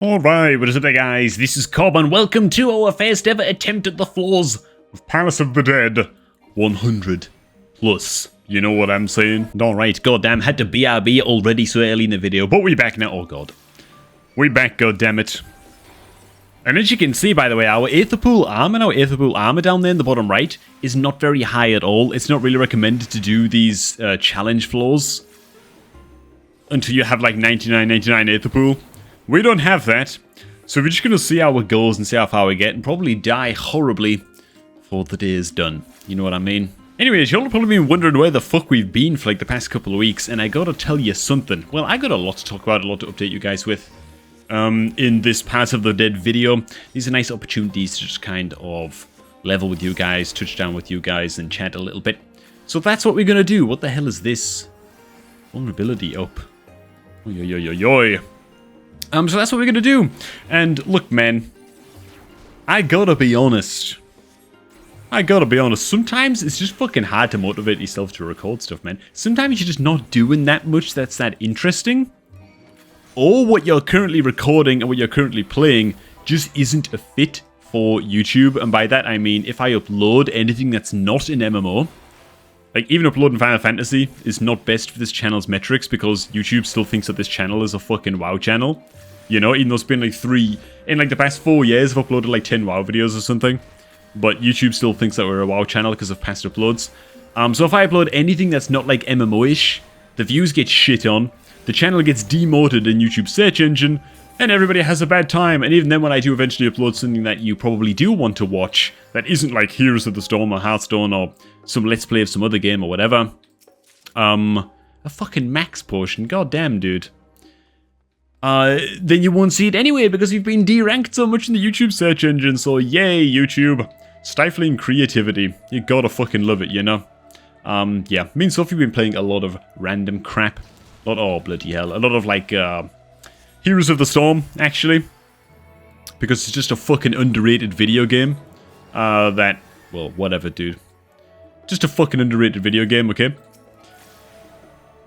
Alright, what is up there guys, this is Cobb and welcome to our first ever attempt at the floors of Palace of the Dead 100 plus. You know what I'm saying? Alright, goddamn, had to BRB already so early in the video, but we back now, oh god. We back, goddammit. And as you can see, by the way, our Aetherpool armor down there in the bottom right is not very high at all. It's not really recommended to do these challenge floors until you have like 99 Aetherpool. We don't have that, so we're just going to see our goals and see how far we get and probably die horribly before the day is done. You know what I mean? Anyways, y'all have probably been wondering where the fuck we've been for like the past couple of weeks, and I gotta tell you something. Well, I got a lot to talk about, a lot to update you guys with in this Palace of the Dead video. These are nice opportunities to just kind of level with you guys, touch down with you guys, and chat a little bit. So that's what we're going to do. What the hell is this? Vulnerability up. Oy, oy, oy, oy, oy. So that's what we're gonna do. And look, man, I gotta be honest. Sometimes it's just fucking hard to motivate yourself to record stuff, man. Sometimes you're just not doing that much that's that interesting. Or what you're currently recording and what you're currently playing just isn't a fit for YouTube. And by that I mean, if I upload anything that's not an MMO, like, even uploading Final Fantasy is not best for this channel's metrics because YouTube still thinks that this channel is a fucking WoW channel. You know, even though it's been like in like the past 4 years, I've uploaded like 10 WoW videos or something. But YouTube still thinks that we're a WoW channel because of past uploads. So if I upload anything that's not like MMO-ish, the views get shit on, the channel gets demoted in YouTube's search engine, and everybody has a bad time. And even then when I do eventually upload something that you probably do want to watch, that isn't like Heroes of the Storm or Hearthstone or some Let's Play of some other game or whatever. A fucking max potion, goddamn dude. Then you won't see it anyway because you've been deranked so much in the YouTube search engine. So yay, YouTube. Stifling creativity. You gotta fucking love it, you know? Yeah, me and Sophie have been playing a lot of random crap. Oh, bloody hell. A lot of like, Heroes of the Storm, actually. Because it's just a fucking underrated video game. Well, whatever, dude. Just a fucking underrated video game, okay?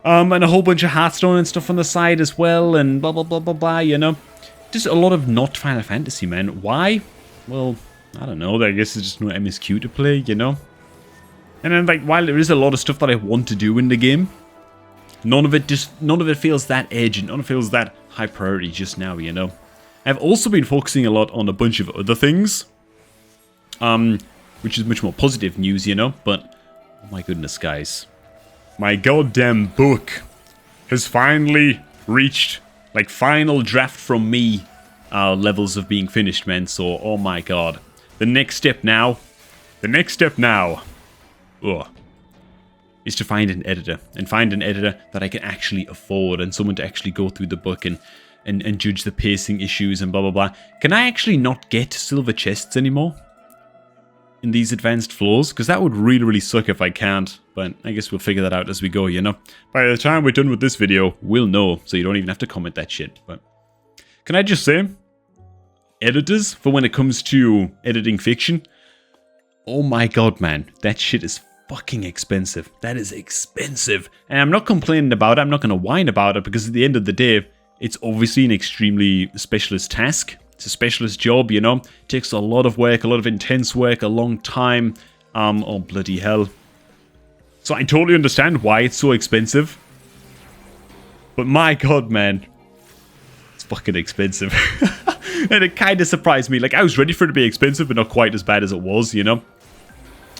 And a whole bunch of Hearthstone and stuff on the side as well, and blah, blah, blah, blah, blah, you know? Just a lot of not Final Fantasy, man. Why? Well, I don't know. I guess it's just no MSQ to play, you know? And then, like, while there is a lot of stuff that I want to do in the game, none of it feels that urgent. None of it feels that high priority just now, you know? I've also been focusing a lot on a bunch of other things. Which is much more positive news, you know? But, oh my goodness, guys. My goddamn book has finally reached, like, final draft from me levels of being finished, man. So, oh my god. The next step now, is to find an editor. And find an editor that I can actually afford and someone to actually go through the book and judge the pacing issues and blah, blah, blah. Can I actually not get silver chests anymore in these advanced floors? Because that would really, really suck if I can't. But I guess we'll figure that out as we go, you know? By the time we're done with this video, we'll know. So you don't even have to comment that shit. But can I just say, editors, for when it comes to editing fiction, oh my god, man. That shit is fucking expensive. That is expensive. And I'm not complaining about it. I'm not going to whine about it. Because at the end of the day, it's obviously an extremely specialist task. It's a specialist job, you know? It takes a lot of work, a lot of intense work, a long time. Oh, bloody hell. So I totally understand why it's so expensive. But my god, man. It's fucking expensive. And it kind of surprised me. Like, I was ready for it to be expensive, but not quite as bad as it was, you know?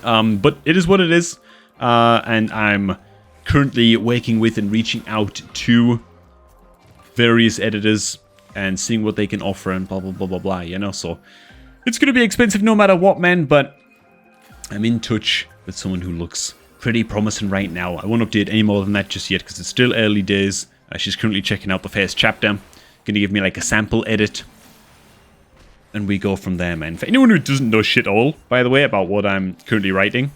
But it is what it is. And I'm currently working with and reaching out to various editors and seeing what they can offer and blah, blah, blah, blah, blah, you know? So, it's going to be expensive no matter what, man, but I'm in touch with someone who looks pretty promising right now. I won't update any more than that just yet because it's still early days. She's currently checking out the first chapter. Going to give me like a sample edit. And we go from there, man. For anyone who doesn't know shit all, by the way, about what I'm currently writing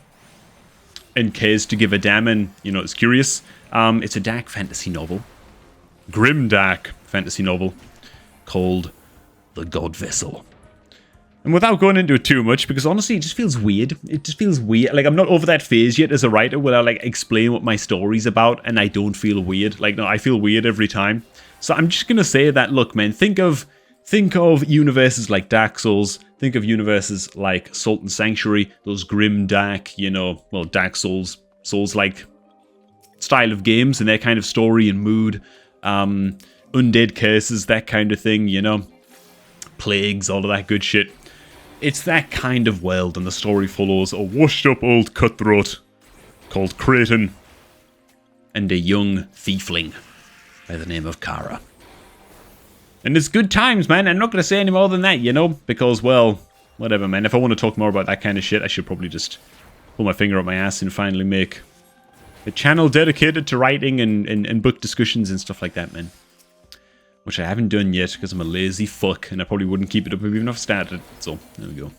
and cares to give a damn and, you know, is curious, it's a dark fantasy novel. Grim dark fantasy novel called The God Vessel. And without going into it too much, because honestly, it just feels weird. It just feels weird. Like, I'm not over that phase yet as a writer where I, like, explain what my story's about and I don't feel weird. Like, no, I feel weird every time. So I'm just gonna say that, look, man, think of think of universes like Dark Souls. Think of universes like Salt and Sanctuary. Those grim, dark, you know, well, Dark Souls, Souls-like style of games and their kind of story and mood. Undead curses, that kind of thing, you know. Plagues, all of that good shit. It's that kind of world, and the story follows a washed-up old cutthroat called Creighton and a young thiefling by the name of Kara. And it's good times, man. I'm not going to say any more than that, you know, because, well, whatever, man. If I want to talk more about that kind of shit, I should probably just pull my finger up my ass and finally make a channel dedicated to writing and book discussions and stuff like that, man. Which I haven't done yet because I'm a lazy fuck and I probably wouldn't keep it up even if I started. So, there we go.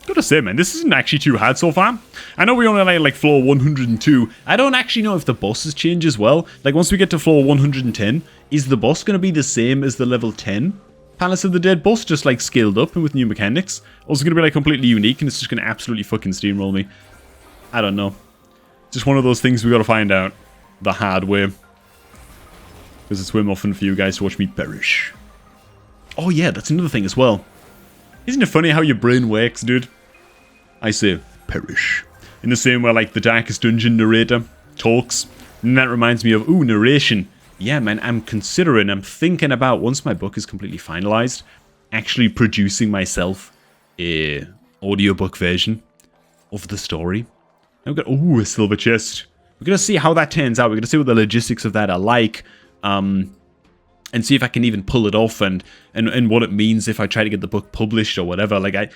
Gotta say, man, this isn't actually too hard so far. I know we only like floor 102. I don't actually know if the bosses change as well. Like, once we get to floor 110, is the boss gonna be the same as the level 10 Palace of the Dead boss, just like scaled up and with new mechanics? Or is it gonna be like completely unique and it's just gonna absolutely fucking steamroll me? I don't know. Just one of those things we gotta find out the hard way. Because it's way more fun for you guys to watch me perish. Oh yeah, that's another thing as well. Isn't it funny how your brain works, dude? I say, perish. In the same way like the Darkest Dungeon narrator talks. And that reminds me of, ooh, narration. Yeah, man, I'm thinking about, once my book is completely finalized, actually producing myself a audiobook version of the story. I've got, ooh, a silver chest. We're going to see how that turns out. We're going to see what the logistics of that are like. And see if I can even pull it off and what it means if I try to get the book published or whatever. Like,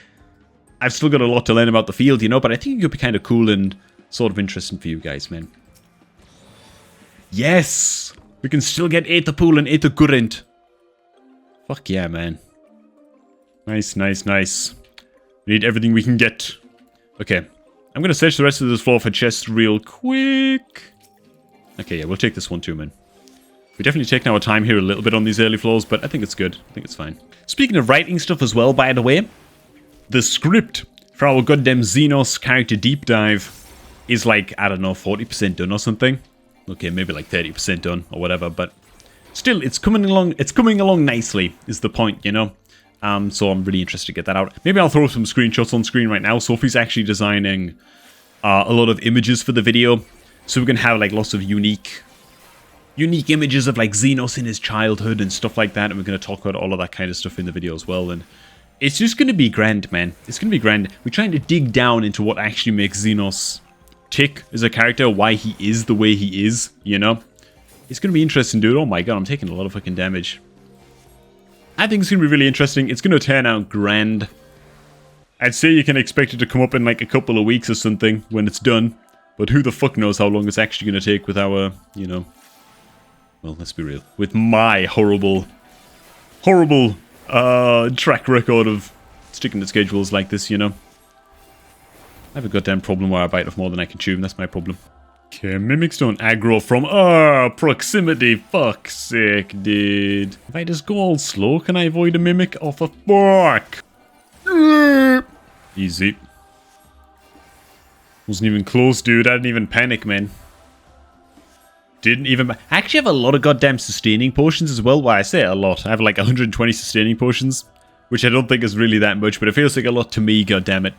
I've still got a lot to learn about the field, you know, but I think it could be kind of cool and sort of interesting for you guys, man. Yes! We can still get Aether Pool and Aether Current. Fuck yeah, man. Nice, nice, nice. We need everything we can get. Okay. I'm going to search the rest of this floor for chests real quick. Okay, yeah, we'll take this one too, man. We definitely taken our time here a little bit on these early floors, but I think it's good. I think it's fine. Speaking of writing stuff as well, by the way, the script for our goddamn Xenos character deep dive is like, I don't know, 40% done or something. Okay, maybe like 30% done or whatever, but still, it's coming along nicely is the point, you know? So I'm really interested to get that out. Maybe I'll throw some screenshots on screen right now. Sophie's actually designing a lot of images for the video, so we can have like lots of unique images of like Xenos in his childhood and stuff like that, and we're going to talk about all of that kind of stuff in the video as well, and it's just going to be grand, man. It's going to be grand. We're trying to dig down into what actually makes Xenos tick as a character, why he is the way he is, you know? It's going to be interesting, dude. Oh my god, I'm taking a lot of fucking damage. I think it's going to be really interesting. It's going to turn out grand. I'd say you can expect it to come up in like a couple of weeks or something when it's done, but who the fuck knows how long it's actually going to take with our, you know... Well, let's be real. With my horrible track record of sticking to schedules like this, you know. I have a goddamn problem where I bite off more than I can chew, and that's my problem. Okay, mimics don't aggro from proximity. Fuck's sake, dude. If I just go all slow, can I avoid a mimic? Oh, for fuck. Easy. Wasn't even close, dude. I didn't even panic, man. I actually have a lot of goddamn sustaining potions as well. Well, I say a lot. I have like 120 sustaining potions, which I don't think is really that much, but it feels like a lot to me, goddammit.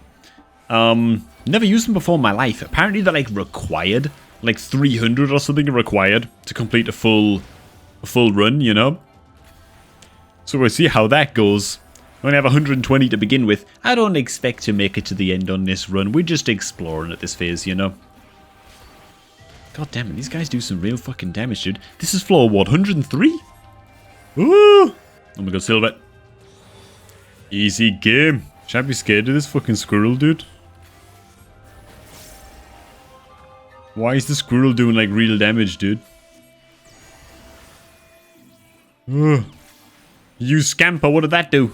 Never used them before in my life. Apparently they're like required. Like 300 or something are required to complete a full run, you know? So we'll see how that goes. I only have 120 to begin with. I don't expect to make it to the end on this run. We're just exploring at this phase, you know? God damn it, these guys do some real fucking damage, dude. This is floor, what, 103? Ooh! Oh my god, Silver. Easy game. Should I be scared of this fucking squirrel, dude? Why is the squirrel doing, like, real damage, dude? Ugh. You scamper, what did that do?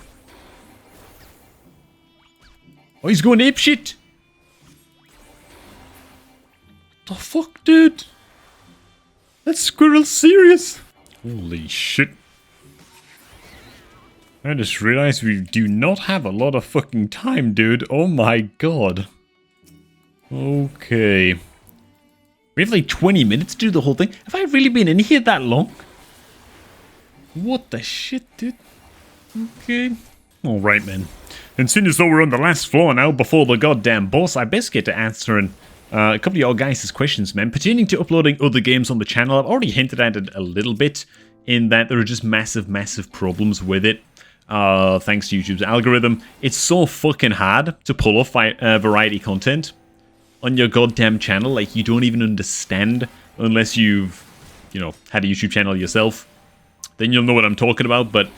Oh, he's going apeshit! The fuck, dude? That squirrel's serious. Holy shit. I just realized we do not have a lot of fucking time, dude. Oh my god. Okay. We have like 20 minutes to do the whole thing. Have I really been in here that long? What the shit, dude? Okay. Alright, man. And seeing as though we're on the last floor now before the goddamn boss, I best get to answering a couple of y'all guys' questions, man. Pertaining to uploading other games on the channel, I've already hinted at it a little bit, in that there are just massive problems with it. Thanks to YouTube's algorithm. It's so fucking hard to pull off variety content on your goddamn channel. Like, you don't even understand unless you've, you know, had a YouTube channel yourself. Then you'll know what I'm talking about, but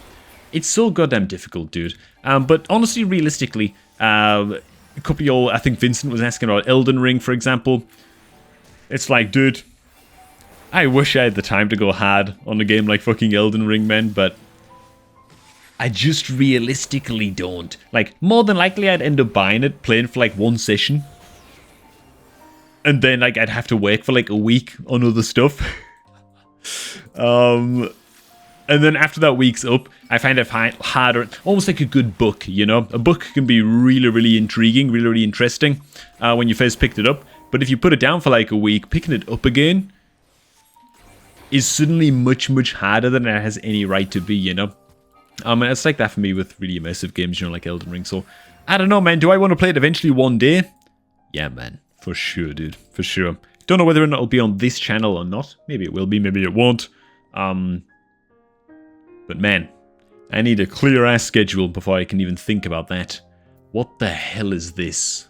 it's so goddamn difficult, dude. But honestly, realistically, a couple of y'all, I think Vincent was asking about Elden Ring, for example. It's like, dude, I wish I had the time to go hard on a game like fucking Elden Ring, man, but I just realistically don't. Like, more than likely I'd end up buying it, playing for like one session, and then like I'd have to work for like a week on other stuff. And then after that week's up, I find it harder, almost like a good book, you know? A book can be really intriguing, really interesting when you first picked it up. But if you put it down for like a week, picking it up again is suddenly much harder than it has any right to be, you know? And it's like that for me with really immersive games, you know, like Elden Ring. So, I don't know, man. Do I want to play it eventually one day? Yeah, man. For sure, dude. For sure. Don't know whether or not it'll be on this channel or not. Maybe it will be, maybe it won't. But man, I need a clear-ass schedule before I can even think about that. What the hell is this?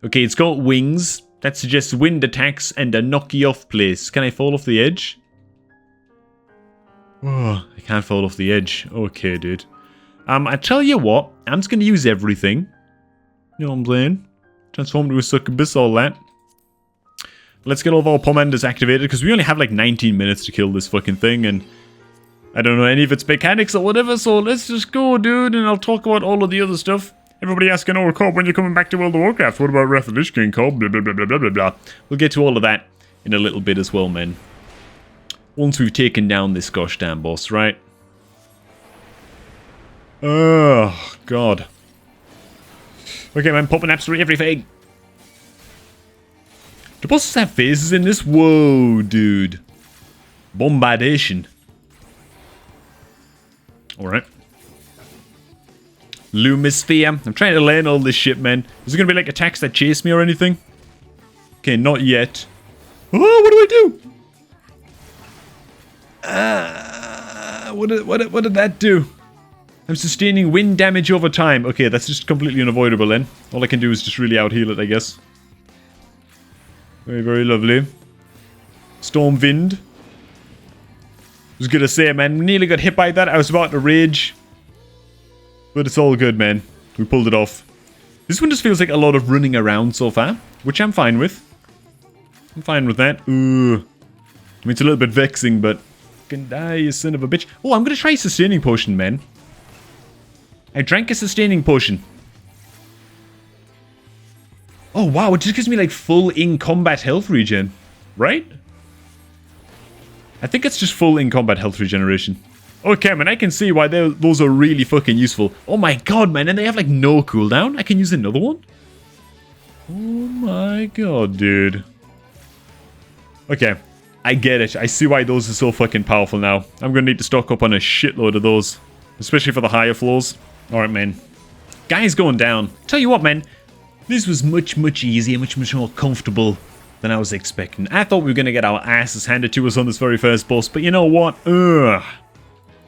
Okay, it's got wings. That suggests wind attacks and a knock-you-off place. Can I fall off the edge? Oh, I can't fall off the edge. Okay, dude. I tell you what, I'm just going to use everything. You know what I'm saying? Transform to a succubus, all that. Let's get all of our pomanders activated, because we only have like 19 minutes to kill this fucking thing, and I don't know any of its mechanics or whatever, so let's just go, dude, and I'll talk about all of the other stuff. Everybody asking, oh, Cobb, when you're coming back to World of Warcraft? What about Wrath of Lich King, Cobb? Blah, blah, blah, blah, blah, blah, blah. We'll get to all of that in a little bit as well, man. Once we've taken down this gosh damn boss, right? Oh, God. Okay, man, popping absolutely everything. Do bosses have phases in this? Whoa, dude. Bombardation. Alright. Lumisphere. I'm trying to learn all this shit, man. Is it going to be like attacks that chase me or anything? Okay, not yet. Oh, what do I do? What did that do? I'm sustaining wind damage over time. Okay, that's just completely unavoidable then. All I can do is just really out-heal it, I guess. Very lovely. Storm Wind. I was gonna say, man, nearly got hit by that. I was about to rage. But it's all good, man. We pulled it off. This one just feels like a lot of running around so far, which I'm fine with. I'm fine with that. Ooh. I mean, it's a little bit vexing, but can die, you son of a bitch. Oh, I'm gonna try a sustaining potion, man. I drank a sustaining potion. Oh, wow, it just gives me, like, full in-combat health regen. Right? I think it's just full in-combat health regeneration. Okay, man, I can see why those are really fucking useful. Oh my god, man, and they have, like, no cooldown? I can use another one? Oh my god, dude. Okay, I get it. I see why those are so fucking powerful now. I'm gonna need to stock up on a shitload of those. Especially for the higher floors. Alright, man. Guy's going down. Tell you what, man. This was much easier, much more comfortable than I was expecting. I thought we were going to get our asses handed to us on this very first boss, but you know what? Ugh.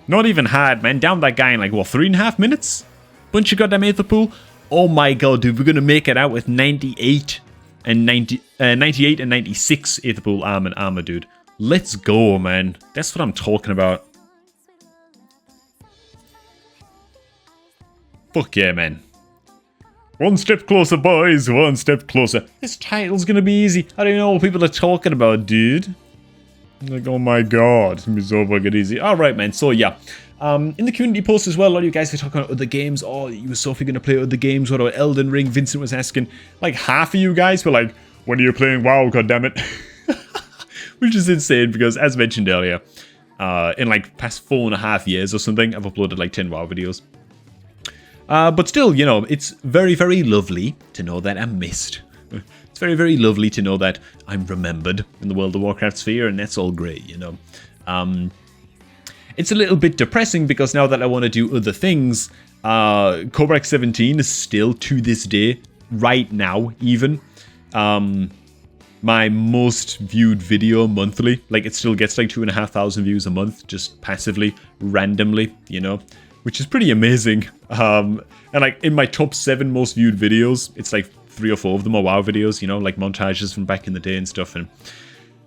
Not even hard, man. Down that guy in like, what, 3.5 minutes? Bunch of goddamn Aether Pool. Oh my god, dude. We're going to make it out with 98 and 96 Aether Pool armor, dude. Let's go, man. That's what I'm talking about. Fuck yeah, man. One step closer, boys. One step closer. This title's gonna be easy. I don't know what people are talking about, dude. Like, oh my god. It's gonna be so fucking easy. Alright, man. So, yeah. In the community post as well, a lot of you guys were talking about other games. Oh, you Sophie gonna play other games? What about Elden Ring? Vincent was asking. Like, half of you guys were like, when are you playing WoW, goddammit? Which is insane because, as mentioned earlier, in like past 4.5 years or something, I've uploaded like 10 WoW videos. But still, you know, it's very lovely to know that I'm missed. It's very lovely to know that I'm remembered in the World of Warcraft sphere, and that's all great, you know. it's a little bit depressing because now that I want to do other things, Cobrak 17 is still, to this day, right now even, my most viewed video monthly. Like, it still gets like 2,500 views a month, just passively, randomly, you know, which is pretty amazing. And like, in my top 7 most viewed videos, it's like 3 or 4 of them are WoW videos, you know, like montages from back in the day and stuff, and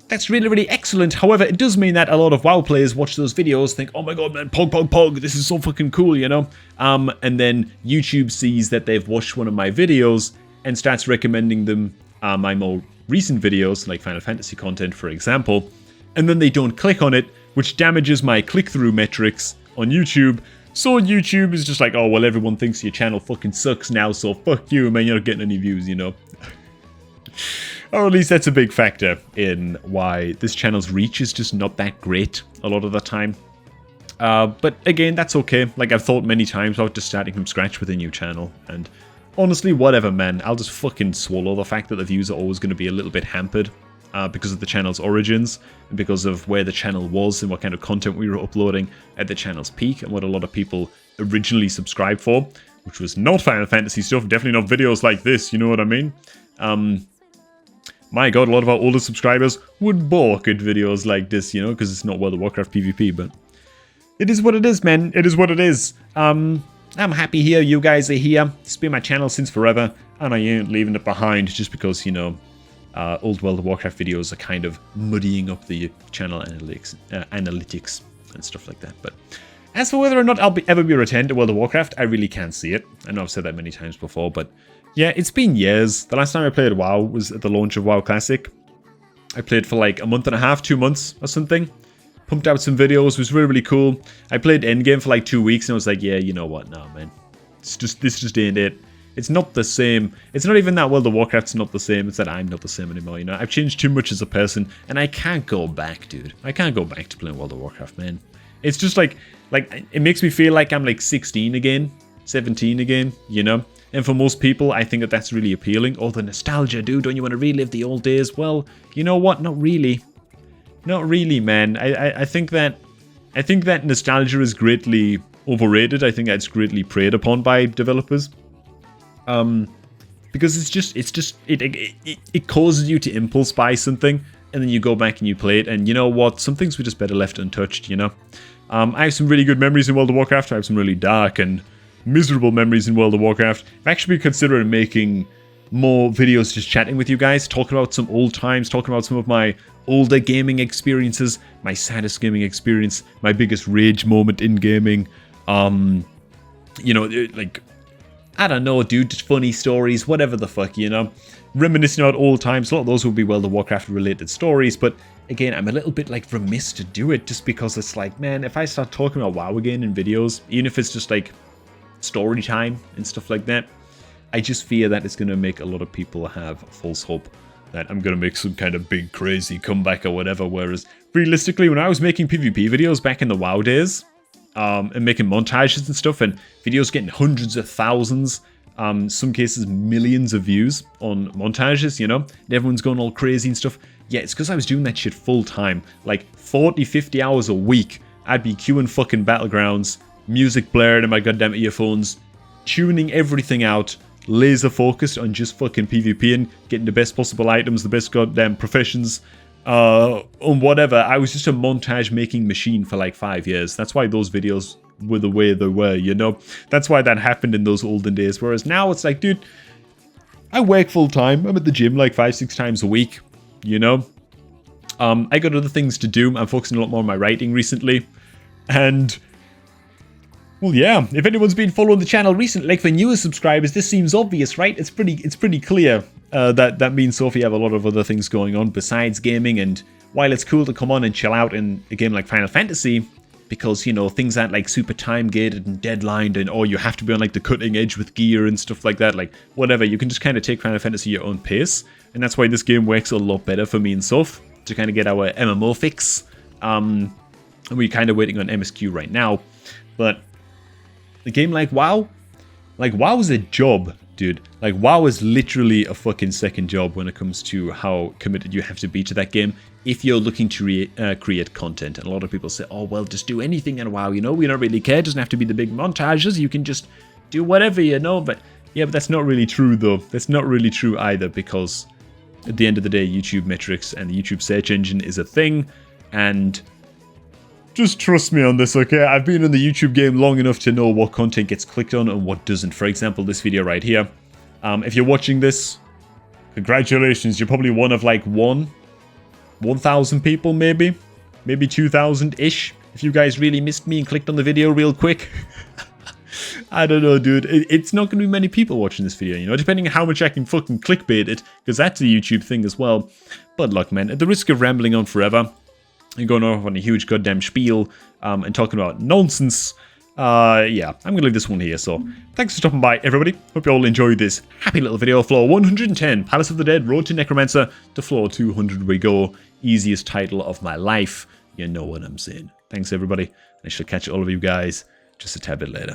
that's really, really excellent. However, it does mean that a lot of WoW players watch those videos, think, oh my god, man, pog, this is so fucking cool, you know? And then YouTube sees that they've watched one of my videos and starts recommending them my more recent videos, like Final Fantasy content, for example, and then they don't click on it, which damages my click-through metrics on YouTube. So YouTube is just like, oh, well, everyone thinks your channel fucking sucks now, so fuck you, man, you're not getting any views, you know? Or at least that's a big factor in why this channel's reach is just not that great a lot of the time. But again, that's okay. Like, I've thought many times about just starting from scratch with a new channel, and honestly, whatever, man. I'll just fucking swallow the fact that the views are always going to be a little bit hampered because of the channel's origins, and because of where the channel was and what kind of content we were uploading at the channel's peak, and what a lot of people originally subscribed for, which was not Final Fantasy stuff, definitely not videos like this, you know what I mean? My god, a lot of our older subscribers would balk at videos like this, you know, because it's not World of Warcraft PvP, but it is what it is, man. It is what it is. I'm happy here. You guys are here. It's been my channel since forever, and I ain't leaving it behind just because, you know, old World of Warcraft videos are kind of muddying up the channel analytics and stuff like that. But as for whether or not I'll ever be returned to World of Warcraft, I really can't see it. I know I've said that many times before, but yeah, it's been years. The last time I played WoW was at the launch of WoW Classic. I played for like a month and a half, 2 months or something. Pumped out some videos, was really, really cool. I played endgame for like 2 weeks and I was like, yeah, you know what, no, man. This just ain't it. It's not the same. It's not even that World of Warcraft's not the same, it's that I'm not the same anymore, you know? I've changed too much as a person, and I can't go back, dude. I can't go back to playing World of Warcraft, man. It's just like, it makes me feel like I'm like 16 again, 17 again, you know? And for most people, I think that that's really appealing. Oh, the nostalgia, dude, don't you want to relive the old days? Well, you know what? Not really. Not really, man. I think that nostalgia is greatly overrated. I think that's greatly preyed upon by developers. Because it causes you to impulse buy something, and then you go back and you play it, and you know what? Some things were just better left untouched, you know? I have some really good memories in World of Warcraft. I have some really dark and miserable memories in World of Warcraft. I've actually been considering making more videos just chatting with you guys, talking about some old times, talking about some of my older gaming experiences, my saddest gaming experience, my biggest rage moment in gaming, you know, like, I don't know, dude, just funny stories, whatever the fuck, you know, reminiscing about old times. A lot of those will be World of Warcraft related stories, but again, I'm a little bit like remiss to do it just because it's like, man, if I start talking about WoW again in videos, even if it's just like story time and stuff like that, I just fear that it's going to make a lot of people have false hope that I'm going to make some kind of big crazy comeback or whatever, whereas realistically, when I was making PvP videos back in the WoW days, and making montages and stuff, and videos getting hundreds of thousands, some cases millions of views on montages, you know, and everyone's going all crazy and stuff, yeah, it's because I was doing that shit full time, like 40, 50 hours a week. I'd be queuing fucking Battlegrounds, music blaring in my goddamn earphones, tuning everything out, laser focused on just fucking PvP and getting the best possible items, the best goddamn professions, on whatever. I was just a montage making machine for like 5 years. That's why those videos were the way they were, you know? That's why that happened in those olden days. Whereas now it's like, dude, I work full time. I'm at the gym like 5-6 times a week, you know? I got other things to do. I'm focusing a lot more on my writing recently. And well, yeah, if anyone's been following the channel recently, like for newer subscribers, this seems obvious, right? It's pretty clear that me and Sophie have a lot of other things going on besides gaming, and while it's cool to come on and chill out in a game like Final Fantasy, because, you know, things aren't like super time-gated and deadlined, and, oh, you have to be on like the cutting edge with gear and stuff like that, like, whatever, you can just kind of take Final Fantasy at your own pace, and that's why this game works a lot better for me and Soph, to kind of get our MMO fix. And we're kind of waiting on MSQ right now, but a game like WoW is a job. dude. Like, WoW is literally a fucking second job when it comes to how committed you have to be to that game if you're looking to create content. And a lot of people say, oh, well, just do anything in WoW, you know? We don't really care. It doesn't have to be the big montages. You can just do whatever, you know? But, yeah, but that's not really true, though. That's not really true either, because at the end of the day, YouTube metrics and the YouTube search engine is a thing. And just trust me on this, okay? I've been in the YouTube game long enough to know what content gets clicked on and what doesn't. For example, this video right here. If you're watching this, congratulations. You're probably one of like 1,000 people, maybe 2,000-ish. If you guys really missed me and clicked on the video real quick. I don't know, dude. It's not going to be many people watching this video, you know, depending on how much I can fucking clickbait it, because that's a YouTube thing as well. But look, man, at the risk of rambling on forever and going off on a huge goddamn spiel and talking about nonsense, yeah, I'm going to leave this one here. So thanks for stopping by, everybody. Hope you all enjoyed this happy little video. Floor 110, Palace of the Dead, Road to Necromancer. To floor 200 we go. Easiest title of my life. You know what I'm saying. Thanks, everybody. I shall catch all of you guys just a tad bit later.